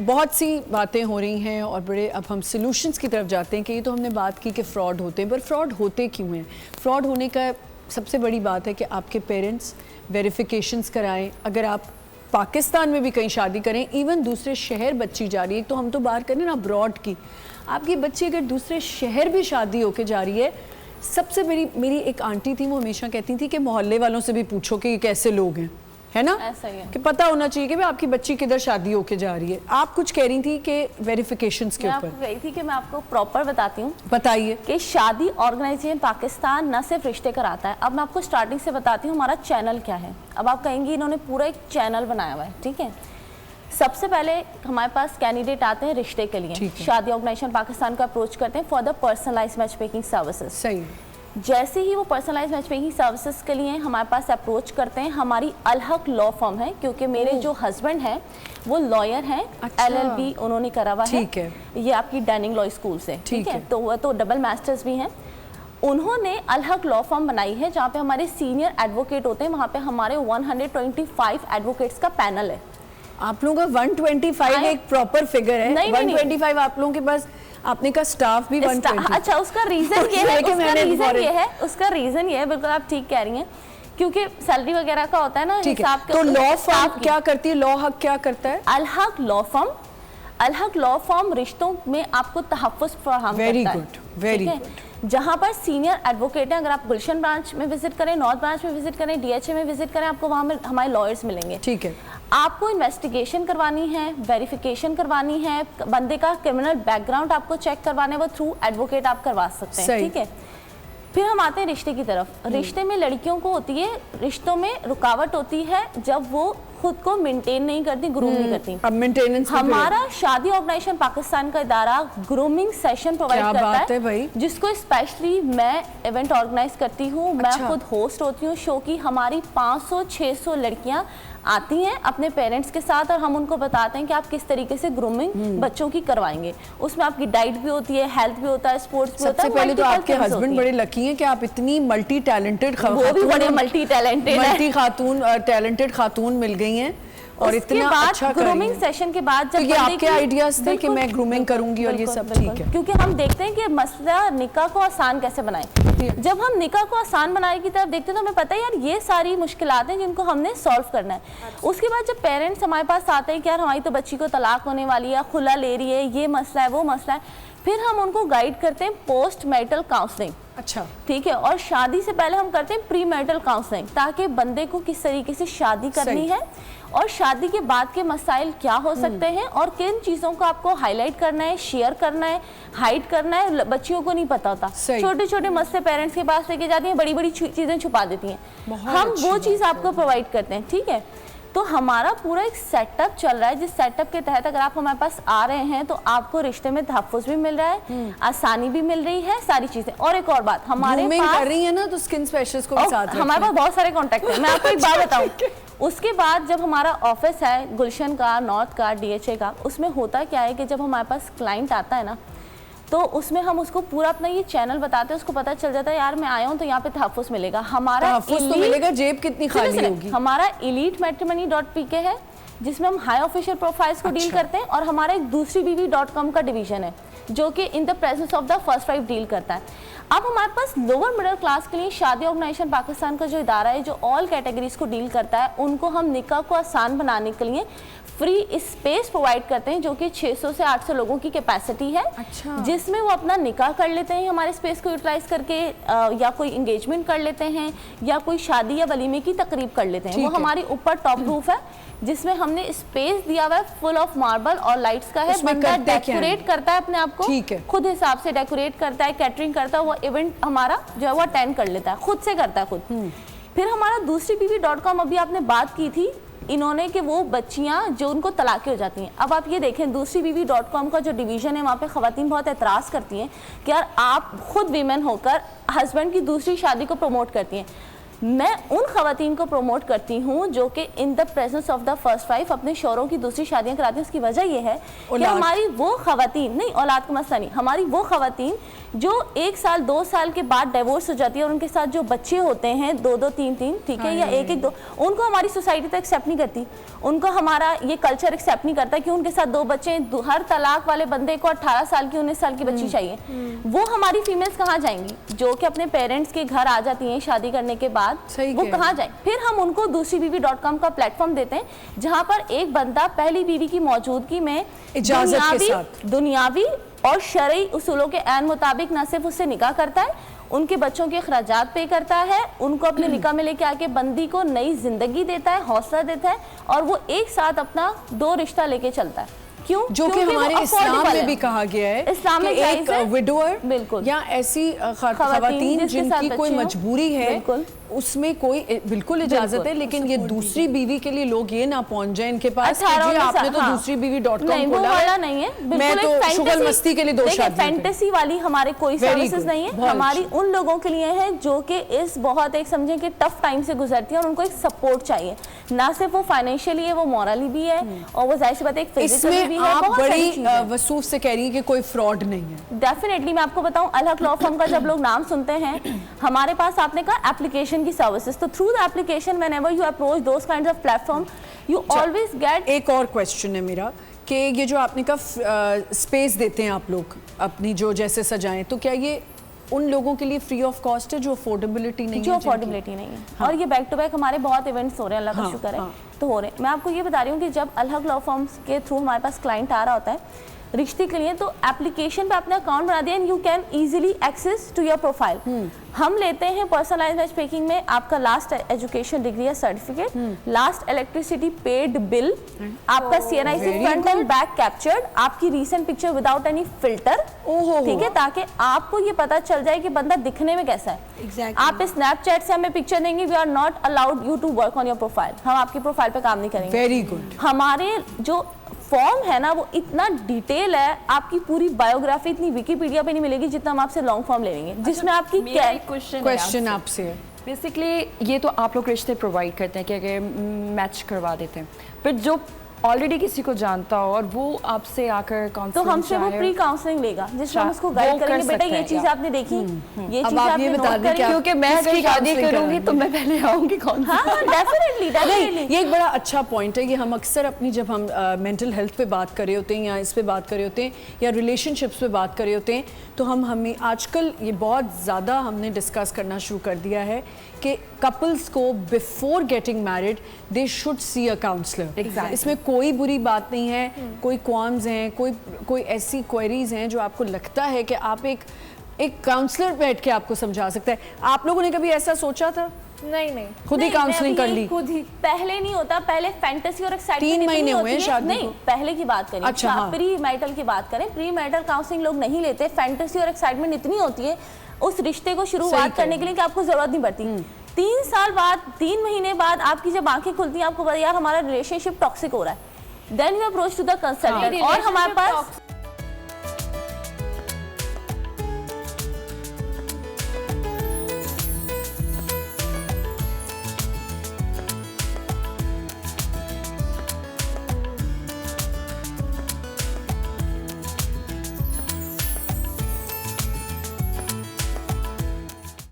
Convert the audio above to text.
बहुत सी बातें हो रही हैं और बड़े अब हम सॉल्यूशंस की तरफ जाते हैं कि ये तो हमने बात की कि फ़्रॉड होते हैं, पर फ़्रॉड होते क्यों हैं? फ़्रॉड होने का सबसे बड़ी बात है कि आपके पेरेंट्स वेरिफिकेशंस कराएं। अगर आप पाकिस्तान में भी कहीं शादी करें, इवन दूसरे शहर बच्ची जा रही है, तो हम तो बात करें ना अब्रॉड की, आपकी बच्ची अगर दूसरे शहर भी शादी होके जा रही है, सबसे बड़ी मेरी एक आंटी थी, वो हमेशा कहती थी कि मोहल्ले वालों से भी पूछो कि ये कैसे लोग हैं, है ना? ऐसा ही है कि पता होना चाहिए कि भाई आपकी बच्ची किधर शादी होके जा रही है। आप कुछ कह रही थी कि वेरिफिकेशंस के ऊपर। मैं कही थी कि मैं आपको प्रॉपर बताती हूँ, बताइए कि शादी ऑर्गेनाइजेशन पाकिस्तान न सिर्फ रिश्ते कराता है। अब मैं आपको स्टार्टिंग से बताती हूँ हमारा चैनल क्या है। अब आप कहेंगी इन्होंने पूरा एक चैनल बनाया हुआ है, ठीक है। सबसे पहले हमारे पास कैंडिडेट आते हैं रिश्ते के लिए, शादी ऑर्गेनाइजेशन पाकिस्तान को अप्रोच करते हैं for the personalise matchmaking services. सही। जैसे ही वो पर्सनलाइज मैच मेकिंग सर्विसेज के लिए हमारे पास अप्रोच करते हैं, हमारी अलहक लॉ फर्म है, क्योंकि मेरे जो हस्बैंड हैं वो लॉयर हैं। अच्छा। LLB उन्होंने करा हुआ है, ठीक है। ये आपकी डैनिंग लॉ स्कूल से, ठीक है। तो वो तो डबल मास्टर्स भी हैं। उन्होंने अलहक लॉ फर्म बनाई है जहाँ पे हमारे सीनियर एडवोकेट होते हैं। वहाँ पे हमारे 125 एडवोकेट्स का पैनल है। आप लोगों का 125 एक प्रॉपर फिगर है। नहीं, 125 आप लोगों के पास, आपने का स्टाफ भी 120। अच्छा, उसका रीजन ये है, उसका रीजन ये है, बिल्कुल आप ठीक कह रही हैं, क्योंकि सैलरी वगैरह का होता है ना हिसाब। तो लॉ फर्म क्या करती है? लॉ हक क्या करता है? अलहक लॉ फर्म रिश्तों में आपको तहफ़्फ़ुज़ फराहम करता है। Very good, very good. जहाँ पर सीनियर एडवोकेट हैं, अगर आप गुलशन ब्रांच में विजिट करें, नॉर्थ ब्रांच में विजिट करें, DHA में विजिट करें, आपको वहाँ में हमारे लॉयर्स मिलेंगे, ठीक है। आपको इन्वेस्टिगेशन करवानी है, वेरिफिकेशन करवानी है, बंदे का क्रिमिनल बैकग्राउंड आपको चेक करवाना है, वो थ्रू एडवोकेट आप करवा सकते हैं, ठीक है। फिर हम आते हैं रिश्ते की तरफ। रिश्ते में लड़कियों को होती है, रिश्तों में रुकावट होती है जब वो खुद को मेंटेन नहीं करती, ग्रूम नहीं करती। अब मेंटेनेंस हमारा शादी ऑर्गेनाइजेशन पाकिस्तान का इदारा ग्रूमिंग सेशन प्रोवाइड करता है भाई? जिसको स्पेशली मैं इवेंट ऑर्गेनाइज करती हूँ। अच्छा। मैं खुद होस्ट होती हूँ शो की। हमारी 500-600 लड़कियां आती हैं अपने पेरेंट्स के साथ, और हम उनको बताते हैं कि आप किस तरीके से ग्रूमिंग बच्चों की करवाएंगे। उसमें आपकी डाइट भी होती है, हेल्थ भी होता है, स्पोर्ट्स भी होता है। सबसे पहले तो आपके हस्बैंड बड़े लकी हैं कि आप इतनी मल्टी टैलेंटेड, वो भी बड़े मल्टी टैलेंटेड खातून मिल गई हैं। और इतना अच्छा ग्रूमिंग सेशन के बाद जब आपके आइडियाज थे कि मैं ग्रूमिंग करूंगी और ये सब, ठीक है, क्योंकि हम देखते हैं कि मसला निकाह को आसान कैसे बनाएं। जब हम निकाह को आसान बनाने की तरफ देखते हैं तो हमें पता है यार ये सारी मुश्किलात हैं जिनको हमने सॉल्व करना है। उसके बाद जब पेरेंट्स हमारे पास आते हैं कि यार हमारी तो बच्ची को तलाक होने वाली है, खुला ले रही है, ये मसला है, वो मसला है, फिर हम उनको गाइड करते हैं पोस्ट मैरिटल काउंसलिंग। अच्छा, ठीक है। और शादी से पहले हम करते हैं प्री मैरिटल काउंसलिंग, ताकि बंदे को किस तरीके से शादी करनी है और शादी के बाद के मसाइल क्या हो सकते हैं और किन चीज़ों को आपको हाईलाइट करना है, शेयर करना है, हाइड करना है। बच्चियों को नहीं पता होता, छोटे छोटे मसले पेरेंट्स के पास लेके जाती हैं, बड़ी बड़ी चीज़ें छुपा देती हैं। हम वो चीज़ आपको प्रोवाइड करते हैं, ठीक है। तो हमारा पूरा एक सेटअप चल रहा है, जिस सेटअप के तहत अगर आप हमारे पास आ रहे हैं तो आपको रिश्ते में तहफ़्फ़ुज़ भी मिल रहा है, आसानी भी मिल रही है, सारी चीजें। और एक और बात, हमारे पास कर रही है ना, तो स्किन स्पेशलिस्ट को भी साथ हमारे पास बहुत सारे कॉन्टैक्ट हैं। मैं आपको एक बात बताऊं, उसके बाद जब हमारा ऑफिस है गुलशन का, नॉर्थ का, DHA का, उसमें होता क्या है कि जब हमारे पास क्लाइंट आता है ना, तो उसमें हम उसको पूरा अपना ये चैनल बताते हैं, उसको पता चल जाता है यार मैं आया हूँ तो यहाँ पे तहफ़्फ़ुज़ मिलेगा। हमारा तो मिलेगा, जेब कितनी खाली होगी। हमारा elitematrimony.pk है जिसमें हम हाई ऑफिशियल प्रोफाइल्स को डील करते हैं, और हमारा एक दूसरी बीवी.com का डिवीजन है जो कि in the presence of the first wife deal करता है। अब हमारे पास लोअर मिडिल क्लास के लिए शादी ऑर्गेनाइजेशन पाकिस्तान का जो इदारा है जो ऑल कैटेगरीज को डील करता है, उनको हम निकाह को आसान बनाने के लिए फ्री स्पेस प्रोवाइड करते हैं जो कि 600 से 800 लोगों की कैपेसिटी है। अच्छा। जिसमें वो अपना निकाह कर लेते हैं हमारे स्पेस को यूटिलाइज करके, या कोई एंगेजमेंट कर लेते हैं, या कोई शादी या वलीमे की तकरीब कर लेते हैं। वो हमारी ऊपर टॉप रूफ है जिसमें हमने स्पेस दिया हुआ है, फुल ऑफ मार्बल और लाइट्स का है। बंदा डेकोरेट करता है अपने आप को, खुद हिसाब से डेकोरेट करता है, कैटरिंग करता है, वो इवेंट हमारा जो है वो अटेंड कर लेता है, खुद से करता है खुद। फिर हमारा दूसरी बीवी.com, अभी आपने बात की थी इन्होंने कि वो बच्चियां जो उनको तलाक़ें हो जाती हैं। अब आप ये देखें, दूसरी बीवी.com का जो डिवीज़न है वहाँ पे ख़वातीन बहुत एतराज़ करती हैं कि यार आप खुद वीमेन होकर हस्बैंड की दूसरी शादी को प्रमोट करती हैं। मैं उन खवातीन को प्रमोट करती हूँ जो कि in the presence of the first wife अपने शौहरों की दूसरी शादियां कराती हैं। उसकी वजह ये है कि हमारी वो खवातीन, नहीं औलाद का मसला नहीं, हमारी वो खवातीन जो 1 साल 2 साल के बाद डिवोर्स हो जाती है और उनके साथ जो बच्चे होते हैं 2-2 3-3, ठीक है, या 1-1-2, उनको हमारी सोसाइटी तो एक्सेप्ट नहीं करती, उनको हमारा ये कल्चर एक्सेप्ट नहीं करता कि उनके साथ 2 बच्चे, हर तलाक वाले बंदे को 18 साल की 19 साल की बच्ची चाहिए। वो हमारी फीमेल्स कहाँ जाएंगी जो कि अपने पेरेंट्स के घर आ जाती हैं शादी करने के बाद, वो कहाँ जाए? फिर हम उनको दूसरीबीवी.com का प्लेटफॉर्म देते हैं जहाँ पर एक बंदा पहली बीवी की मौजूदगी में दुनियावी और शरई उसूलों के ऐन मुताबिक न सिर्फ उससे निकाह करता है, उनके बच्चों के अखराजात पे करता है, उनको अपने निकाह में लेके आके बंदी को नई जिंदगी देता है, हौसला देता है, और वो एक साथ अपना 2 रिश्ता लेके चलता है। क्यों? जो कि हमारे इस्लाम में भी कहा गया है, इस्लाम में एक विडोअर बिल्कुल या ऐसी खवातीन जिनकी कोई मजबूरी है, उसमें कोई बिल्कुल इजाजत है, लेकिन ये दूसरी बीवी के लिए लोग ये ना पहुंच जाए इनके पास कि जी आपने तो दूसरीबीवी.com खोला वाला नहीं है, मैं तो शुगल मस्ती के लिए 2 शादी, फैंटेसी वाली हमारे कोई सर्विसेज नहीं है, हमारी उन लोगों के लिए है जो कि इस बहुत एक समझे कि टफ टाइम से गुजरती है और उनको एक सपोर्ट चाहिए, ना सिर्फ वो फाइनेंशियली है, वो मॉरली भी है और वो जाहिर सी बात है एक फिजिकली भी है। आप बड़ी वसूफ से कह रही है कि कोई फ्रॉड नहीं है। डेफिनेटली मैं आपको बताऊं, अलहक लॉ फर्म का जब लोग नाम सुनते हैं, हमारे पास आपने कहा एप्लीकेशन की सर्विसेज, तो through the application whenever you approach those kinds of platform you always get. एक और क्वेश्चन है मेरा कि ये जो आपने कहा स्पेस देते हैं आप लोग अपनी जो जैसे सजाएं, तो क्या ये उन लोगों के लिए फ्री ऑफ कॉस्ट है जो अफोर्डेबिलिटी नहीं है? जो अफोर्डेबिलिटी नहीं है। हाँ। और ये बैक टू बैक हमारे बहुत इवेंट्स हो रहे हैं, अल्लाह का शुक्र है, तो हो रहे हैं। मैं आपको ये बता रही हूँ कि जब अलहक लॉ फर्म्स के थ्रू हमारे पास क्लाइंट आ रहा होता है रिश्ते के लिए, तो एप्लीकेशन पे अपना अकाउंट बना दिया and you can easily access to your profile. हम लेते हैं पर्सनलाइज्ड मैच मेकिंग में आपका लास्ट एजुकेशन डिग्री या certificate, last electricity paid bill, आपका CNIC front and back captured, आपकी recent picture without any filter, ठीक है, ताकि आपको ये पता चल जाए कि बंदा दिखने में कैसा है। आप स्नैपचैट से हमें पिक्चर देंगे, we are not allowed you to work on your profile, हम आपकी प्रोफाइल पे काम नहीं करेंगे। Very good. हमारे जो फॉर्म है ना वो इतना डिटेल है, आपकी पूरी बायोग्राफी इतनी विकिपीडिया पे नहीं मिलेगी जितना हम आपसे लॉन्ग फॉर्म ले लेंगे, जिसमें आपकी क्वेश्चन आपसे है। बेसिकली ये तो आप लोग रिश्ते प्रोवाइड करते हैं कि अगर मैच करवा देते हैं, फिर जो ऑलरेडी किसी को जानता हो और वो आपसे आकर काउंसलिंग, तो हमसे वो प्री काउंसलिंग लेगा जिसमें हम उसको गाइड करेंगे, बेटा ये चीज आपने देखी, ये चीज आपने नोट करी, क्योंकि मैं अगर शादी करूंगी तो मैं पहले आऊंगी कौन। हाँ डेफिनेटली ये एक बड़ा अच्छा पॉइंट है। ये हम अक्सर अपनी जब हम मेंटल हेल्थ पे बात कर रहे होते हैं या इस पे बात कर रहे होते हैं या रिलेशनशिप्स पे बात कर रहे होते हैं, तो हमें आजकल ये बहुत ज़्यादा हमने डिस्कस करना शुरू कर दिया है कि कपल्स को before getting married they should see a counsellor. इसमें कोई बुरी बात नहीं है, कोई क्वाम्स हैं, कोई ऐसी क्वेरीज हैं जो आपको लगता है कि आप एक काउंसलर बैठ के आपको समझा सकता है। आप लोगों ने कभी ऐसा सोचा था? नहीं खुद ही काउंसलिंग कर ली? खुद ही। पहले नहीं होता, पहले फैंटेसी और एक्साइटमेंट 3 महीने हुए शादी को? नहीं, पहले की बात करें। अच्छा, हाँ। प्री मैरिटल की बात करें, प्री मैरिटल काउंसलिंग लोग नहीं लेते। फैंटेसी और एक्साइटमेंट इतनी होती है उस रिश्ते को शुरुआत करने के लिए कि आपको जरूरत नहीं पड़ती। 3 साल बाद, 3 महीने बाद आपकी जब आंखें खुलती हैं, आपको पता यार हमारा रिलेशनशिप टॉक्सिक हो रहा है, then you approach to the consultant. और हमारे पास